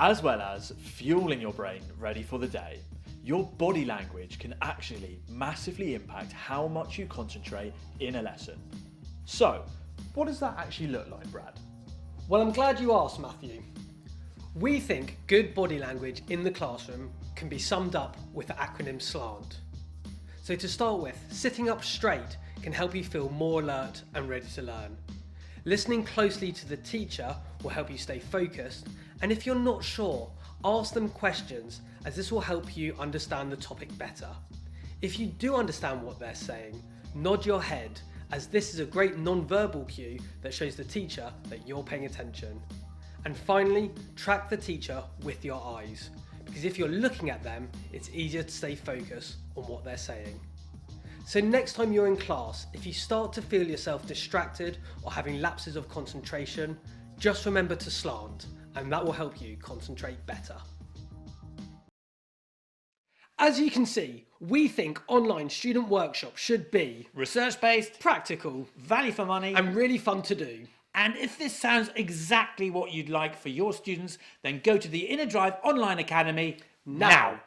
as well as fueling your brain ready for the day. Your body language can actually massively impact how much you concentrate in a lesson. So, what does that actually look like, Brad? Well, I'm glad you asked, Matthew. We think good body language in the classroom can be summed up with the acronym SLANT. So to start with, sitting up straight can help you feel more alert and ready to learn. Listening closely to the teacher will help you stay focused, and if you're not sure, ask them questions, as this will help you understand the topic better. If you do understand what they're saying, nod your head, as this is a great non-verbal cue that shows the teacher that you're paying attention. And finally, track the teacher with your eyes, because if you're looking at them, it's easier to stay focused on what they're saying. So next time you're in class, if you start to feel yourself distracted or having lapses of concentration, just remember to slant, and that will help you concentrate better. As you can see, we think online student workshops should be research-based, practical, value for money, and really fun to do. And if this sounds exactly what you'd like for your students, then go to the InnerDrive Online Academy now.